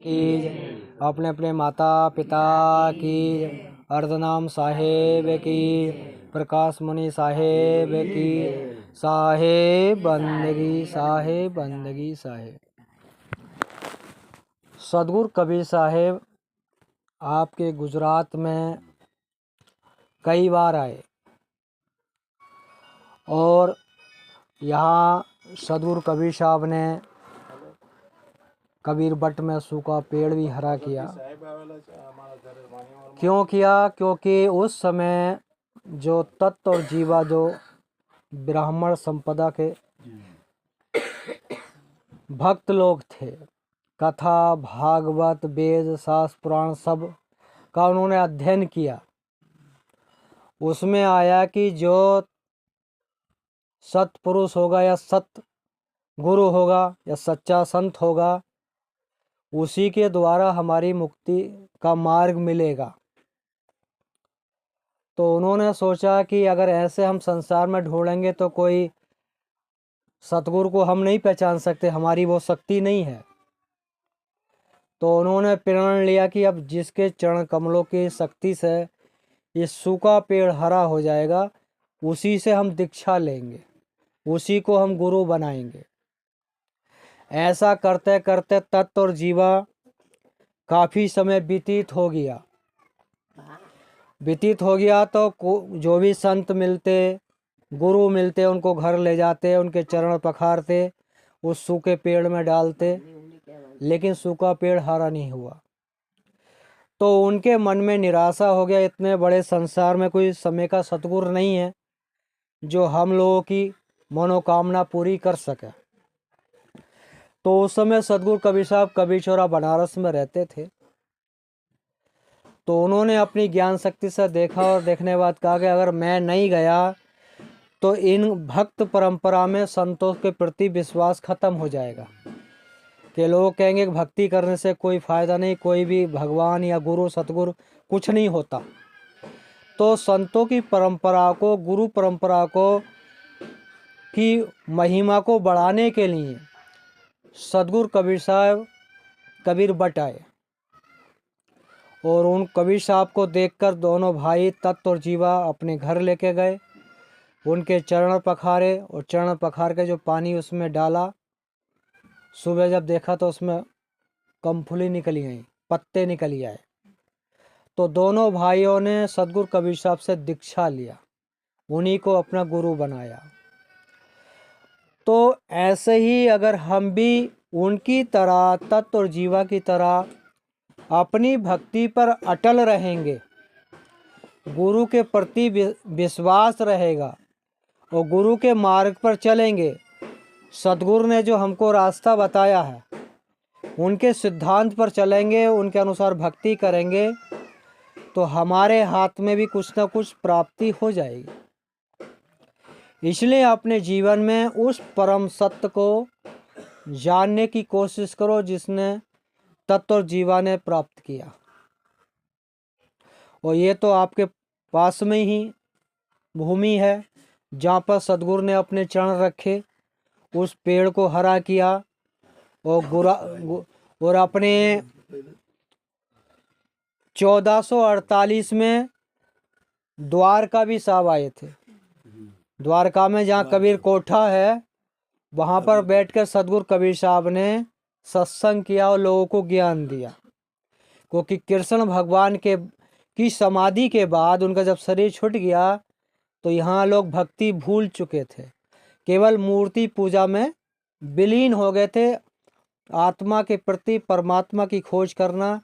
की जय। अपने अपने माता पिता की जय। अर्धनाम साहेब की, प्रकाश मुनि साहेब की, साहेब बंदगी साहेब बंदगी साहेब। सदगुरु कबीर साहेब आपके गुजरात में कई बार आए और यहाँ सदगुरु कबीर साहब ने कबीर बट में सूखा पेड़ भी हरा किया। क्यों किया? क्योंकि उस समय जो तत्व और जीवा जो ब्राह्मण संपदा के भक्त लोग थे, कथा भागवत वेद शास्त्र पुराण सब का उन्होंने अध्ययन किया। उसमें आया कि जो सत्पुरुष होगा या सत गुरु होगा या सच्चा संत होगा, उसी के द्वारा हमारी मुक्ति का मार्ग मिलेगा। तो उन्होंने सोचा कि अगर ऐसे हम संसार में ढूंढेंगे तो कोई सतगुरु को हम नहीं पहचान सकते, हमारी वो शक्ति नहीं है। तो उन्होंने प्रण लिया कि अब जिसके चरण कमलों की शक्ति से ये सूखा पेड़ हरा हो जाएगा, उसी से हम दीक्षा लेंगे, उसी को हम गुरु बनाएंगे। ऐसा करते करते तत्व और जीवा काफ़ी समय व्यतीत हो गया तो जो भी संत मिलते, गुरु मिलते, उनको घर ले जाते, उनके चरण पखारते, उस सूखे पेड़ में डालते, लेकिन सूखा पेड़ हरा नहीं हुआ। तो उनके मन में निराशा हो गया, इतने बड़े संसार में कोई समय का सतगुरु नहीं है जो हम लोगों की मनोकामना पूरी कर सके। तो उस समय सदगुरु कबीर साहब कबीर चौरा बनारस में रहते थे। तो उन्होंने अपनी ज्ञान शक्ति से देखा और देखने के बाद कहा कि अगर मैं नहीं गया तो इन भक्त परंपरा में संतों के प्रति विश्वास खत्म हो जाएगा, कि लोग कहेंगे कि भक्ति करने से कोई फ़ायदा नहीं, कोई भी भगवान या गुरु सतगुरु कुछ नहीं होता। तो संतों की परंपरा को, गुरु परंपरा को की महिमा को बढ़ाने के लिए सदगुरु कबीर साहब कबीर बट आए और उन कबीर साहब को देखकर दोनों भाई तत्व और जीवा अपने घर लेके गए, उनके चरण पखारे और चरण पखार के जो पानी उसमें डाला, सुबह जब देखा तो उसमें कमफुली निकली आई, पत्ते निकली आए। तो दोनों भाइयों ने सदगुरु कबीर साहब से दीक्षा लिया, उन्हीं को अपना गुरु बनाया। तो ऐसे ही अगर हम भी उनकी तरह, तत्व और जीवा की तरह अपनी भक्ति पर अटल रहेंगे, गुरु के प्रति विश्वास रहेगा और गुरु के मार्ग पर चलेंगे, सदगुरु ने जो हमको रास्ता बताया है उनके सिद्धांत पर चलेंगे, उनके अनुसार भक्ति करेंगे, तो हमारे हाथ में भी कुछ ना कुछ प्राप्ति हो जाएगी। इसलिए अपने जीवन में उस परम सत्य को जानने की कोशिश करो जिसने तत्व और जीवा ने प्राप्त किया। और ये तो आपके पास में ही भूमि है जहाँ पर सदगुरु ने अपने चरण रखे, उस पेड़ को हरा किया और अपने 1448 में द्वारका भी साहब आए थे। द्वारका में जहाँ कबीर कोठा है, वहाँ पर बैठकर सदगुरु कबीर साहब ने सत्संग किया और लोगों को ज्ञान दिया। क्योंकि कृष्ण भगवान की समाधि के बाद उनका जब शरीर छूट गया तो यहाँ लोग भक्ति भूल चुके थे, केवल मूर्ति पूजा में विलीन हो गए थे। आत्मा के प्रति परमात्मा की खोज करना,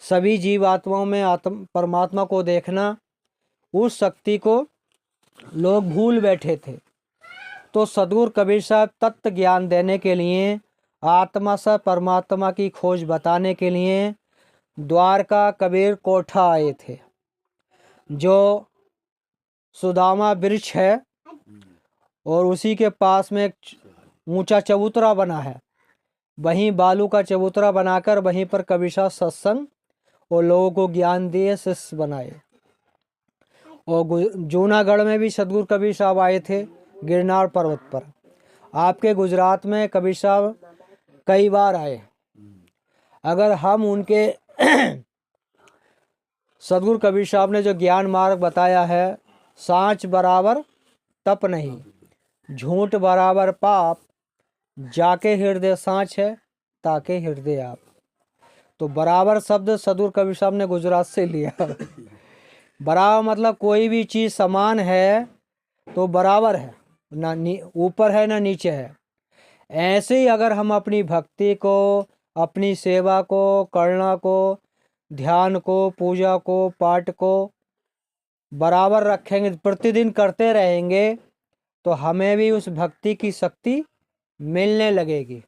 सभी जीव आत्माओं में परमात्मा को देखना, उस शक्ति को लोग भूल बैठे थे। तो सदगुरु कबीर साहब तत्व ज्ञान देने के लिए, आत्मा से परमात्मा की खोज बताने के लिए द्वारका कबीर कोठा आए थे, जो सुदामा वृक्ष है और उसी के पास में एक ऊंचा चबूतरा बना है। वहीं बालू का चबूतरा बनाकर वहीं पर कबीर साहब सत्संग और लोगों को ज्ञान दिए, शिष्य बनाए। और जूनागढ़ में भी सदगुरु कबीर साहब आए थे, गिरनार पर्वत पर। आपके गुजरात में कबीर साहब कई बार आए। अगर हम उनके सदगुरु कबीर साहब ने जो ज्ञान मार्ग बताया है, सांच बराबर तप नहीं, झूठ बराबर पाप, जाके हृदय सांच है ताके हृदय आप। तो बराबर शब्द सदगुरु कबीर साहब ने गुजरात से लिया। बराबर मतलब कोई भी चीज़ समान है तो बराबर है, ना ऊपर है ना नीचे है। ऐसे ही अगर हम अपनी भक्ति को, अपनी सेवा को, करुणा को, ध्यान को, पूजा को, पाठ को बराबर रखेंगे, प्रतिदिन करते रहेंगे, तो हमें भी उस भक्ति की शक्ति मिलने लगेगी।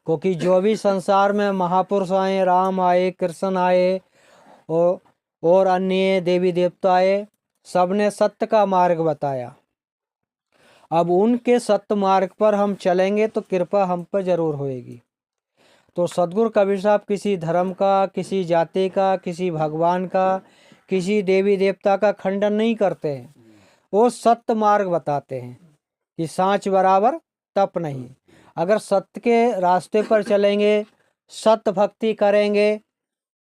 क्योंकि जो भी संसार में महापुरुष आए, राम आए, कृष्ण आए और अन्य देवी देवता आए, सबने सत्य का मार्ग बताया। अब उनके सत्य मार्ग पर हम चलेंगे तो कृपा हम पर जरूर होएगी। तो सदगुरु कबीर साहब किसी धर्म का, किसी जाति का, किसी भगवान का, किसी देवी देवता का खंडन नहीं करते हैं। वो सत्य मार्ग बताते हैं कि सांच बराबर तप नहीं। अगर सत्य के रास्ते पर चलेंगे, सत्य भक्ति करेंगे,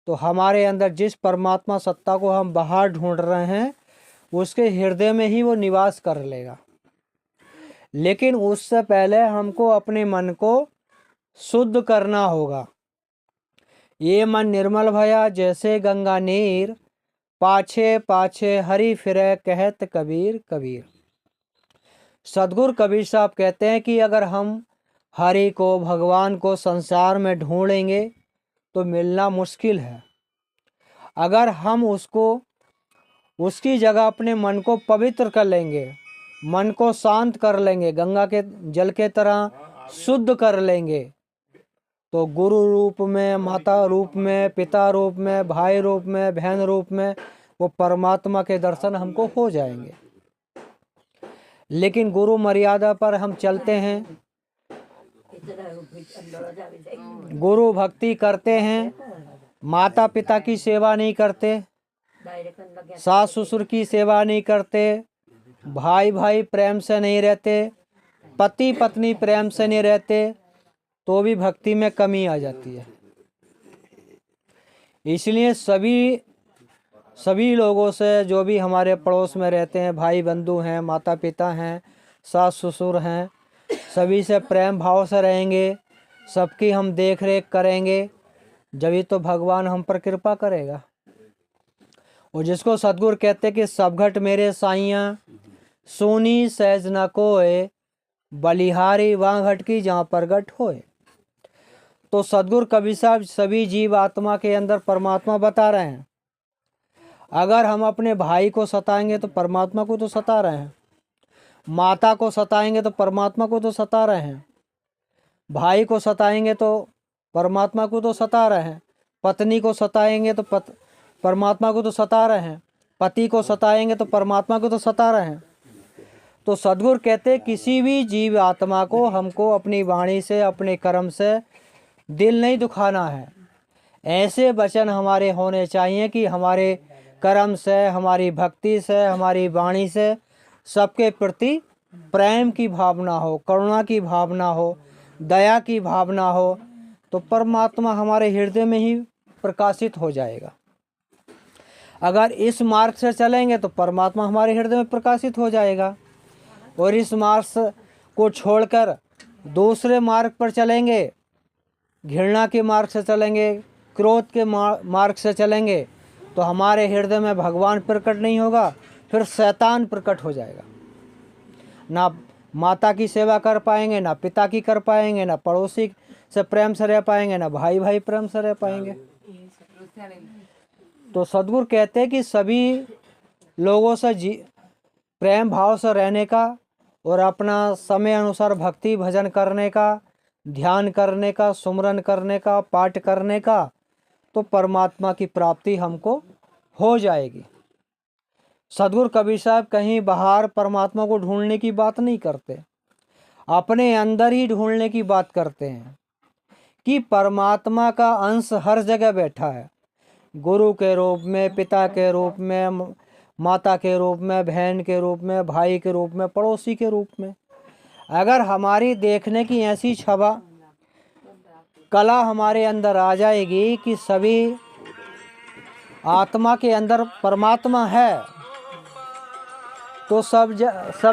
तो हमारे अंदर जिस परमात्मा सत्ता को हम बाहर ढूंढ रहे हैं, उसके हृदय में ही वो निवास कर लेगा। लेकिन उससे पहले हमको अपने मन को शुद्ध करना होगा। ये मन निर्मल भया जैसे गंगा नीर, पाछे पाछे हरि फिरे कहत कबीर कबीर। सदगुरु कबीर साहब कहते हैं कि अगर हम हरि को, भगवान को संसार में ढूंढेंगे तो मिलना मुश्किल है। अगर हम उसकी जगह अपने मन को पवित्र कर लेंगे, मन को शांत कर लेंगे, गंगा के जल के तरह शुद्ध कर लेंगे, तो गुरु रूप में, माता रूप में, पिता रूप में, भाई रूप में, बहन रूप में वो परमात्मा के दर्शन हमको हो जाएंगे। लेकिन गुरु मर्यादा पर हम चलते हैं, गुरु भक्ति करते हैं, माता पिता की सेवा नहीं करते, सास ससुर की सेवा नहीं करते, भाई भाई प्रेम से नहीं रहते, पति पत्नी प्रेम से नहीं रहते, तो भी भक्ति में कमी आ जाती है। इसलिए सभी लोगों से, जो भी हमारे पड़ोस में रहते हैं, भाई बंधु हैं, माता पिता हैं, सास ससुर हैं, सभी से प्रेम भाव से रहेंगे, सबकी हम देख रेख करेंगे, जभी तो भगवान हम पर कृपा करेगा। और जिसको सदगुरु कहते कि सब घट मेरे साइयाँ, सोनी सहज न कोय, बलिहारी वहाँ घट की जहाँ प्रगट होए। तो सदगुरु कबीर साहब सभी जीव आत्मा के अंदर परमात्मा बता रहे हैं। अगर हम अपने भाई को सताएंगे तो परमात्मा को तो सता रहे हैं, माता को सताएंगे तो परमात्मा को तो सता रहे हैं, भाई को सताएंगे तो परमात्मा को तो सता रहे हैं, पत्नी को सताएंगे तो परमात्मा को तो सता रहे हैं, पति को सताएंगे तो परमात्मा को तो सता रहे हैं। तो सदगुरु कहते किसी भी जीव आत्मा को हमको अपनी वाणी से, अपने कर्म से दिल नहीं दुखाना है। ऐसे वचन हमारे होने चाहिए कि हमारे कर्म से, हमारी भक्ति से, हमारी वाणी से सबके प्रति प्रेम की भावना हो, करुणा की भावना हो, दया की भावना हो, तो परमात्मा हमारे हृदय में ही प्रकाशित हो जाएगा। अगर इस मार्ग से चलेंगे तो परमात्मा हमारे हृदय में प्रकाशित हो जाएगा। और इस मार्ग को छोड़कर दूसरे मार्ग पर चलेंगे, घृणा के मार्ग से चलेंगे, क्रोध के मार्ग से चलेंगे, तो हमारे हृदय में भगवान प्रकट नहीं होगा, फिर शैतान प्रकट हो जाएगा। ना माता की सेवा कर पाएंगे, ना पिता की कर पाएंगे, ना पड़ोसी से प्रेम से रह पाएंगे, ना भाई भाई प्रेम से रह पाएंगे। तो सदगुरु कहते हैं कि सभी लोगों से प्रेम भाव से रहने का और अपना समय अनुसार भक्ति भजन करने का, ध्यान करने का, सुमरन करने का, पाठ करने का, तो परमात्मा की प्राप्ति हमको हो जाएगी। सदगुरु कबीर साहब कहीं बाहर परमात्मा को ढूंढने की बात नहीं करते, अपने अंदर ही ढूंढने की बात करते हैं कि परमात्मा का अंश हर जगह बैठा है, गुरु के रूप में, पिता के रूप में, माता के रूप में, बहन के रूप में, भाई के रूप में, पड़ोसी के रूप में। अगर हमारी देखने की ऐसी छवा कला हमारे अंदर आ जाएगी कि सभी आत्मा के अंदर परमात्मा है, तो सब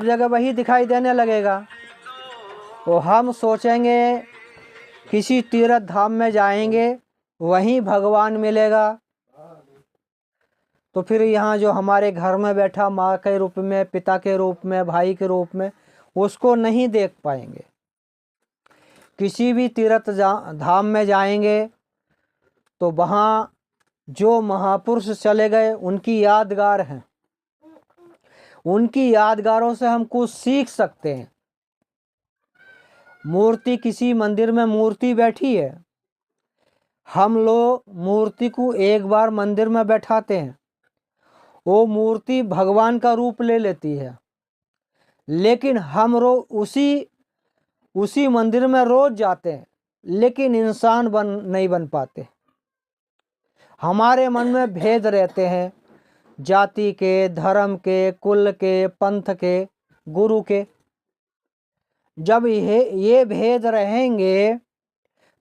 जगह वही दिखाई देने लगेगा। तो हम सोचेंगे किसी तीर्थ धाम में जाएंगे, वहीं भगवान मिलेगा, तो फिर यहाँ जो हमारे घर में बैठा माँ के रूप में, पिता के रूप में, भाई के रूप में, उसको नहीं देख पाएंगे। किसी भी तीर्थ धाम में जाएंगे तो वहाँ जो महापुरुष चले गए उनकी यादगार हैं, उनकी यादगारों से हम कुछ सीख सकते हैं। मूर्ति, किसी मंदिर में मूर्ति बैठी है, हम लोग मूर्ति को एक बार मंदिर में बैठाते हैं, वो मूर्ति भगवान का रूप ले लेती है, लेकिन हम उसी मंदिर में रोज जाते हैं, लेकिन इंसान नहीं बन पाते। हमारे मन में भेद रहते हैं, जाति के, धर्म के, कुल के, पंथ के, गुरु के। जब ये भेद रहेंगे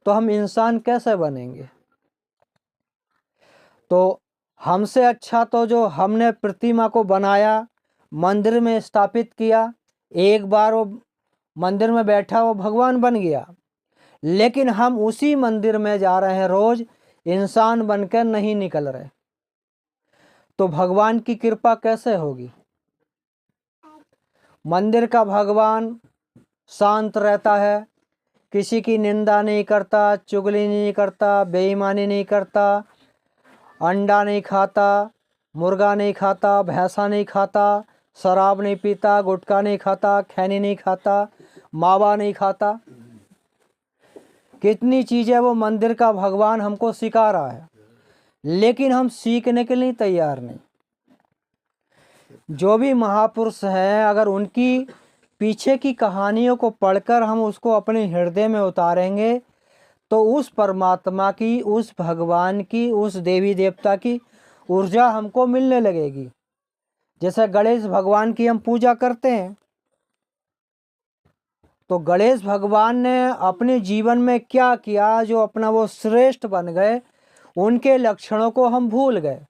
तो हम इंसान कैसे बनेंगे? तो हमसे अच्छा तो जो हमने प्रतिमा को बनाया, मंदिर में स्थापित किया, एक बार वो मंदिर में बैठा, वो भगवान बन गया, लेकिन हम उसी मंदिर में जा रहे हैं रोज, इंसान बनकर नहीं निकल रहे, तो भगवान की कृपा कैसे होगी? मंदिर का भगवान शांत रहता है, किसी की निंदा नहीं करता, चुगली नहीं करता, बेईमानी नहीं करता, अंडा नहीं खाता, मुर्गा नहीं खाता, भैंसा नहीं खाता, शराब नहीं पीता, गुटखा नहीं खाता, खैनी नहीं खाता, मावा नहीं खाता। कितनी चीज़ें वो मंदिर का भगवान हमको सिखा रहा है, लेकिन हम सीखने के लिए तैयार नहीं। जो भी महापुरुष हैं, अगर उनकी पीछे की कहानियों को पढ़कर हम उसको अपने हृदय में उतारेंगे, तो उस परमात्मा की, उस भगवान की, उस देवी देवता की ऊर्जा हमको मिलने लगेगी। जैसे गणेश भगवान की हम पूजा करते हैं, तो गणेश भगवान ने अपने जीवन में क्या किया, जो अपना वो श्रेष्ठ बन गए, उनके लक्षणों को हम भूल गए।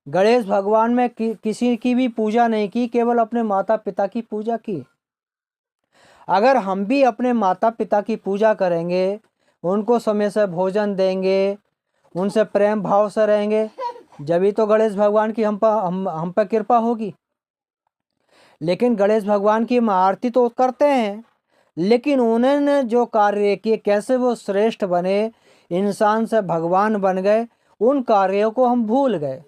गणेश भगवान में किसी की भी पूजा नहीं की, केवल अपने माता पिता की पूजा की। अगर हम भी अपने माता पिता की पूजा करेंगे, उनको समय से भोजन देंगे, उनसे प्रेम भाव से रहेंगे, जभी तो गणेश भगवान की हम पर कृपा होगी। लेकिन गणेश भगवान की हम आरती तो करते हैं, लेकिन उन्होंने जो कार्य किए, कैसे वो श्रेष्ठ बने, इंसान से भगवान बन गए, उन कार्यों को हम भूल गए।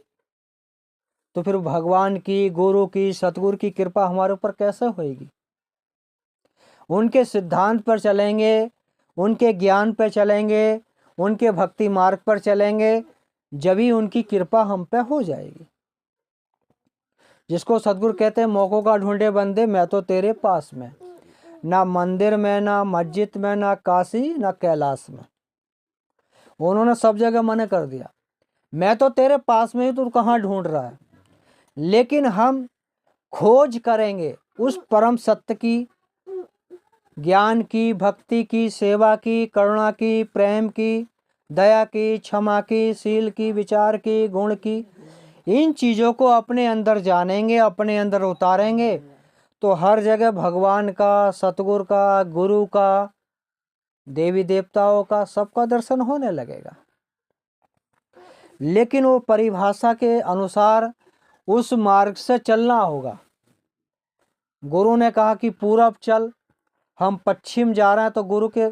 तो फिर भगवान की, गुरु की, सतगुरु की कृपा हमारे ऊपर कैसे होगी? उनके सिद्धांत पर चलेंगे, उनके ज्ञान पर चलेंगे, उनके भक्ति मार्ग पर चलेंगे, जब ही उनकी कृपा हम पे हो जाएगी। जिसको सतगुरु कहते हैं, मौकों का ढूंढे बंदे, मैं तो तेरे पास में, ना मंदिर में, ना मस्जिद में, ना काशी, ना कैलाश में। उन्होंने सब जगह मना कर दिया, मैं तो तेरे पास में ही, तू कहाँ ढूंढ रहा है? लेकिन हम खोज करेंगे उस परम सत्य की, ज्ञान की, भक्ति की, सेवा की, करुणा की, प्रेम की, दया की, क्षमा की, शील की, विचार की, गुण की। इन चीज़ों को अपने अंदर जानेंगे, अपने अंदर उतारेंगे, तो हर जगह भगवान का, सतगुरु का, गुरु का, देवी देवताओं का, सबका दर्शन होने लगेगा। लेकिन वो परिभाषा के अनुसार उस मार्ग से चलना होगा। गुरु ने कहा कि पूरब चल, हम पश्चिम जा रहे हैं, तो गुरु के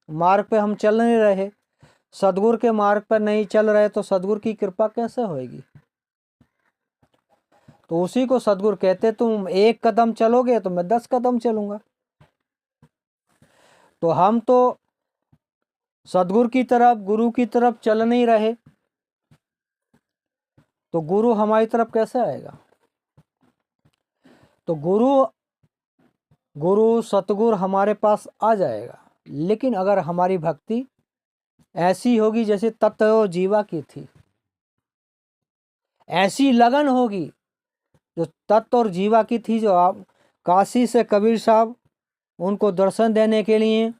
मार्ग पे हम चल नहीं रहे, सदगुरु के मार्ग पर नहीं चल रहे, तो सदगुरु की कृपा कैसे होगी? तो उसी को सदगुरु कहते, तुम 1 कदम चलोगे तो मैं 10 कदम चलूंगा। तो हम तो सदगुरु की तरफ, गुरु की तरफ चल नहीं रहे, तो गुरु हमारी तरफ कैसे आएगा? तो गुरु सतगुरु हमारे पास आ जाएगा, लेकिन अगर हमारी भक्ति ऐसी होगी जैसे तत्व जीवा की थी, ऐसी लगन होगी जो तत्व और जीवा की थी, जो आप काशी से कबीर साहब उनको दर्शन देने के लिए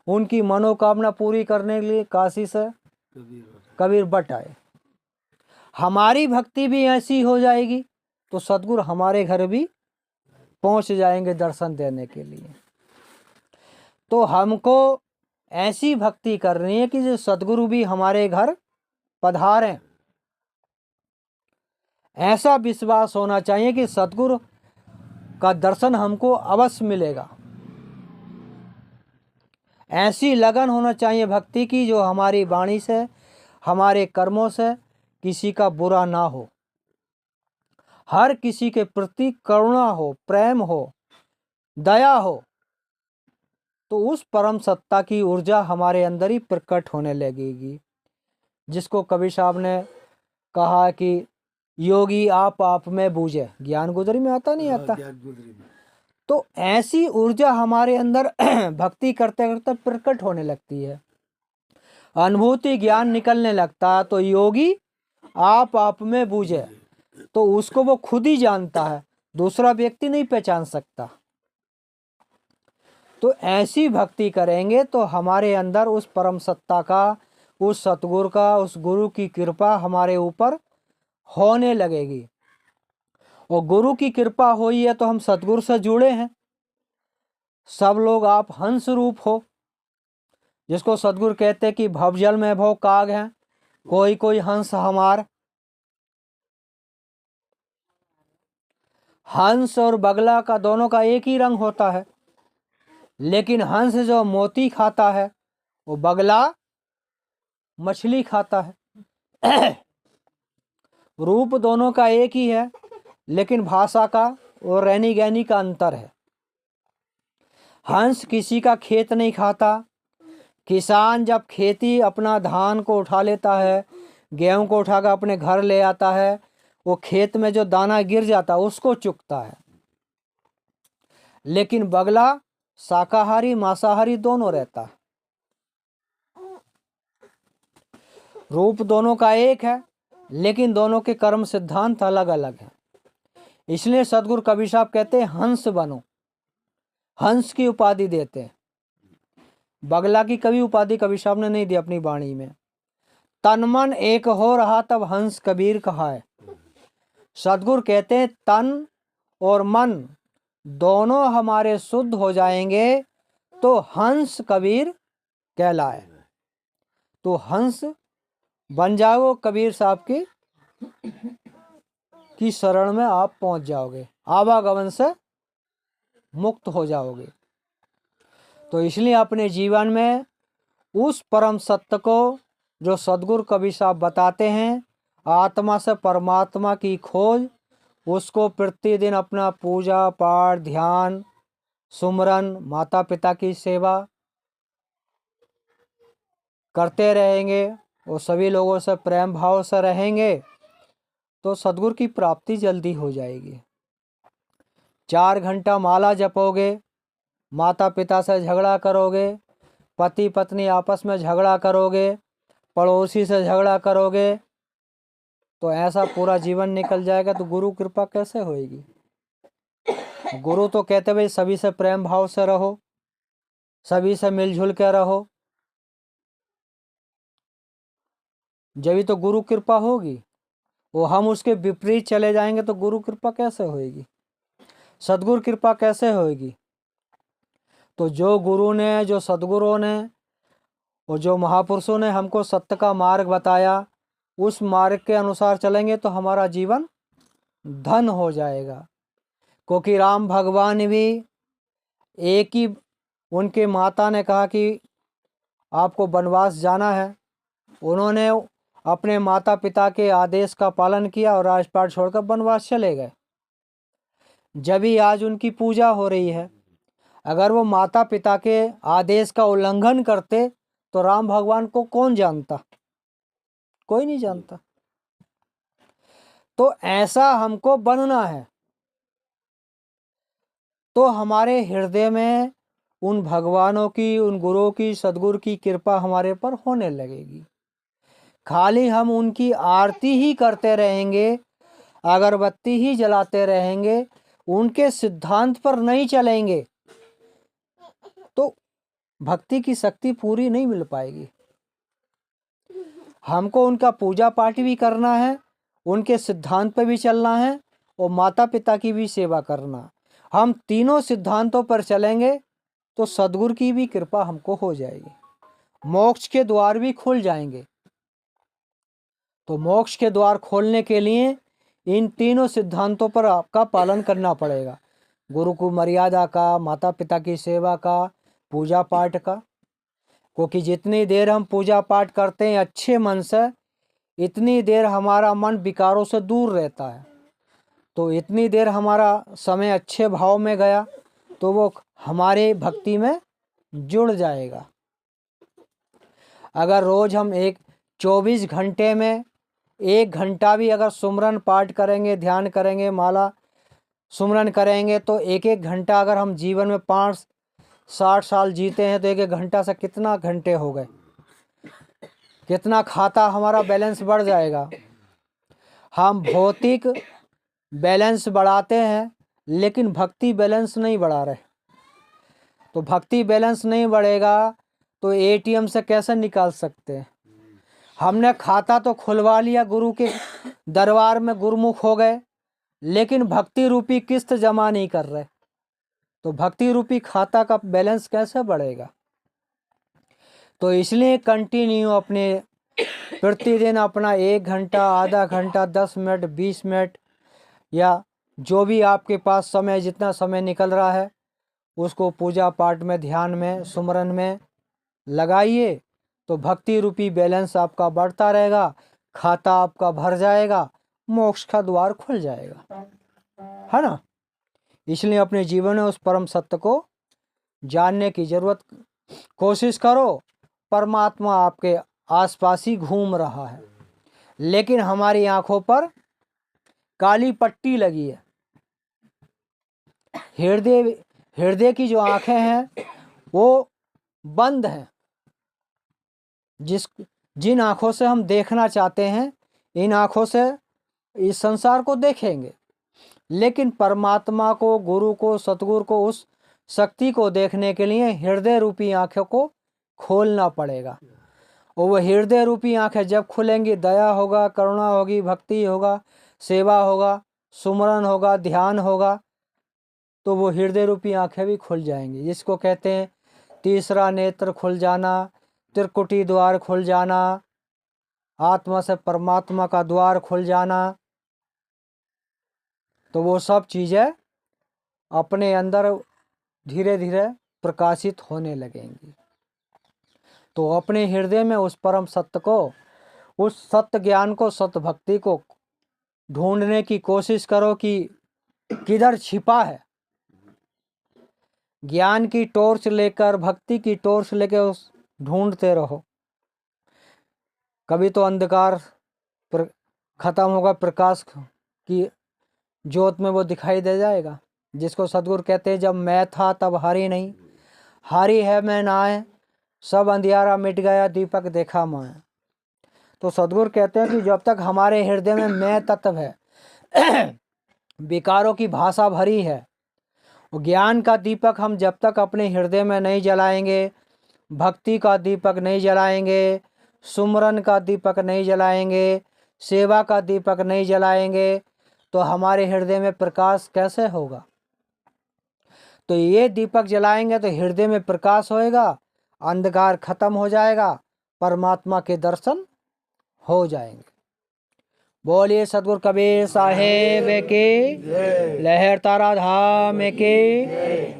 उनकी मनोकामना पूरी करने के लिए काशी से कबीर बट आए। हमारी भक्ति भी ऐसी हो जाएगी तो सदगुरु हमारे घर भी पहुंच जाएंगे दर्शन देने के लिए। तो हमको ऐसी भक्ति करनी है कि जो सदगुरु भी हमारे घर पधारें। ऐसा विश्वास होना चाहिए कि सदगुरु का दर्शन हमको अवश्य मिलेगा। ऐसी लगन होना चाहिए भक्ति की जो हमारी वाणी से, हमारे कर्मों से किसी का बुरा ना हो, हर किसी के प्रति करुणा हो, प्रेम हो, दया हो, तो उस परम सत्ता की ऊर्जा हमारे अंदर ही प्रकट होने लगेगी। जिसको कबीर साहब ने कहा कि योगी आप में बूझे, ज्ञान गुदरी में आता नहीं आता। तो ऐसी ऊर्जा हमारे अंदर भक्ति करते करते प्रकट होने लगती है, अनुभूति ज्ञान निकलने लगता है। तो योगी आप में बूझे, तो उसको वो खुद ही जानता है, दूसरा व्यक्ति नहीं पहचान सकता। तो ऐसी भक्ति करेंगे तो हमारे अंदर उस परम सत्ता का, उस सतगुरु का, उस गुरु की कृपा हमारे ऊपर होने लगेगी। और गुरु की कृपा हुई है तो हम सतगुरु से जुड़े हैं। सब लोग आप हंस रूप हो, जिसको सतगुरु कहते हैं कि भवजल में भव काग हैं, कोई कोई हंस हमार। हंस और बगला का दोनों का एक ही रंग होता है, लेकिन हंस जो मोती खाता है वो बगला मछली खाता है। रूप दोनों का एक ही है, लेकिन भाषा का और रहनी गहनी का अंतर है। हंस किसी का खेत नहीं खाता। किसान जब खेती अपना धान को उठा लेता है, गेहूं को उठाकर अपने घर ले आता है, वो खेत में जो दाना गिर जाता है उसको चुगता है। लेकिन बगला शाकाहारी मांसाहारी दोनों रहता है। रूप दोनों का एक है, लेकिन दोनों के कर्म सिद्धांत अलग अलग हैं। इसलिए सदगुरु कबीर साहब कहते हैं हंस बनो, हंस की उपाधि देते हैं। बगला की कभी उपाधि कबीर साहब ने नहीं दी अपनी वाणी में। तन मन एक हो रहा तब हंस कबीर कहा है। सदगुरु कहते हैं तन और मन दोनों हमारे शुद्ध हो जाएंगे तो हंस कबीर कहलाए। तो हंस बन जाओ कबीर साहब की शरण में आप पहुंच जाओगे, आवागमन से मुक्त हो जाओगे। तो इसलिए अपने जीवन में उस परम सत्य को जो सदगुरु कबीर साहब बताते हैं, आत्मा से परमात्मा की खोज, उसको प्रतिदिन अपना पूजा पाठ, ध्यान, सुमरन, माता पिता की सेवा करते रहेंगे और सभी लोगों से प्रेम भाव से रहेंगे तो सदगुरु की प्राप्ति जल्दी हो जाएगी। 4 घंटा माला जपोगे, माता पिता से झगड़ा करोगे, पति पत्नी आपस में झगड़ा करोगे, पड़ोसी से झगड़ा करोगे, तो ऐसा पूरा जीवन निकल जाएगा। तो गुरु कृपा कैसे होएगी? गुरु तो कहते भाई सभी से प्रेम भाव से रहो, सभी से मिलजुल के रहो, जब तो गुरु कृपा होगी। वो हम उसके विपरीत चले जाएंगे तो गुरु कृपा कैसे होएगी? सदगुरु कृपा कैसे होएगी? तो जो गुरु ने, जो सदगुरुओं ने और जो महापुरुषों ने हमको सत्य का मार्ग बताया, उस मार्ग के अनुसार चलेंगे तो हमारा जीवन धन हो जाएगा। क्योंकि राम भगवान भी एक ही, उनके माता ने कहा कि आपको वनवास जाना है, उन्होंने अपने माता पिता के आदेश का पालन किया और राजपाट छोड़कर वनवास चले गए। जब ही आज उनकी पूजा हो रही है। अगर वो माता पिता के आदेश का उल्लंघन करते तो राम भगवान को कौन जानता? कोई नहीं जानता। तो ऐसा हमको बनना है। तो हमारे हृदय में उन भगवानों की, उन गुरुओं की, सदगुरु की कृपा हमारे पर होने लगेगी। खाली हम उनकी आरती ही करते रहेंगे, अगरबत्ती ही जलाते रहेंगे, उनके सिद्धांत पर नहीं चलेंगे तो भक्ति की शक्ति पूरी नहीं मिल पाएगी। हमको उनका पूजा पाठ भी करना है, उनके सिद्धांत पर भी चलना है और माता पिता की भी सेवा करना। हम तीनों सिद्धांतों पर चलेंगे तो सद्गुरु की भी कृपा हमको हो जाएगी, मोक्ष के द्वार भी खुल जाएंगे। तो मोक्ष के द्वार खोलने के लिए इन तीनों सिद्धांतों पर आपका पालन करना पड़ेगा, गुरु को मर्यादा का, माता पिता की सेवा का, पूजा पाठ का। क्योंकि जितनी देर हम पूजा पाठ करते हैं अच्छे मन से, इतनी देर हमारा मन विकारों से दूर रहता है। तो इतनी देर हमारा समय अच्छे भाव में गया तो वो हमारे भक्ति में जुड़ जाएगा। अगर रोज हम 24 घंटे में 1 घंटा भी अगर सुमरन पाठ करेंगे, ध्यान करेंगे, माला सुमरन करेंगे, तो 1 घंटा अगर हम जीवन में 60 साल जीते हैं तो 1 घंटा से कितना घंटे हो गए, कितना खाता हमारा बैलेंस बढ़ जाएगा। हम भौतिक बैलेंस बढ़ाते हैं लेकिन भक्ति बैलेंस नहीं बढ़ा रहे। तो भक्ति बैलेंस नहीं बढ़ेगा तो एटीएम से कैसे निकाल सकते हैं। हमने खाता तो खुलवा लिया, गुरु के दरबार में गुरुमुख हो गए, लेकिन भक्ति रूपी किस्त जमा नहीं कर रहे, तो भक्ति रूपी खाता का बैलेंस कैसे बढ़ेगा। तो इसलिए कंटिन्यू अपने प्रतिदिन अपना 1 घंटा, आधा घंटा, 10 मिनट, 20 मिनट या जो भी आपके पास समय, जितना समय निकल रहा है उसको पूजा पाठ में, ध्यान में, सुमरन में लगाइए। तो भक्ति रूपी बैलेंस आपका बढ़ता रहेगा, खाता आपका भर जाएगा, मोक्ष का द्वार खुल जाएगा, है ना। इसलिए अपने जीवन में उस परम सत्य को जानने की जरूरत, कोशिश करो। परमात्मा आपके आसपास ही घूम रहा है, लेकिन हमारी आंखों पर काली पट्टी लगी है। हृदय की जो आंखें हैं वो बंद हैं। जिन आंखों से हम देखना चाहते हैं, इन आंखों से इस संसार को देखेंगे, लेकिन परमात्मा को, गुरु को, सतगुरु को, उस शक्ति को देखने के लिए हृदय रूपी आंखों को खोलना पड़ेगा। और वह हृदय रूपी आंखें जब खुलेंगी, दया होगा, करुणा होगी, भक्ति होगा, सेवा होगा, सुमरन होगा, ध्यान होगा, तो वो हृदय रूपी आंखें भी खुल जाएंगी, जिसको कहते हैं तीसरा नेत्र खुल जाना, त्रिकुटी द्वार खुल जाना, आत्मा से परमात्मा का द्वार खुल जाना। तो वो सब चीज़ें अपने अंदर धीरे धीरे प्रकाशित होने लगेंगी। तो अपने हृदय में उस परम सत्य को, उस सत्य ज्ञान को, सत्य भक्ति को ढूंढने की कोशिश करो कि किधर छिपा है। ज्ञान की टॉर्च लेकर, भक्ति की टॉर्च लेकर उस ढूंढते रहो। कभी तो अंधकार खत्म होगा, प्रकाश की ज्योत में वो दिखाई दे जाएगा, जिसको सतगुरु कहते हैं जब मैं था तब हारी नहीं, हारी है मैं नाय, सब अंधियारा मिट गया, दीपक देखा मैं। तो सतगुरु कहते हैं कि जब तक हमारे हृदय में मैं तत्व है, विकारों की भाषा भरी है, ज्ञान का दीपक हम जब तक अपने हृदय में नहीं जलाएंगे, भक्ति का दीपक नहीं जलाएंगे, सुमरन का दीपक नहीं जलाएंगे, सेवा का दीपक नहीं जलाएंगे, तो हमारे हृदय में प्रकाश कैसे होगा। तो ये दीपक जलाएंगे तो हृदय में प्रकाश होएगा, अंधकार खत्म हो जाएगा, परमात्मा के दर्शन हो जाएंगे। बोलिए सतगुरु कबीर साहेब के, लहर तारा धाम के,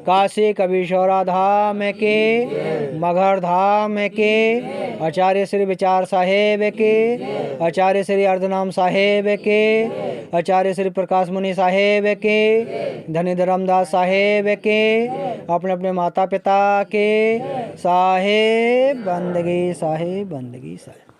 काशी कबीरशोरा धाम के, मगहर धाम के, आचार्य श्री विचार साहेब के, आचार्य श्री अर्धनाम साहेब के, आचार्य श्री प्रकाश मुनि साहेब के, धनी धर्मदास साहेब के, अपने अपने माता पिता के साहेब बंदगी, साहेब बंदगी, साहेब।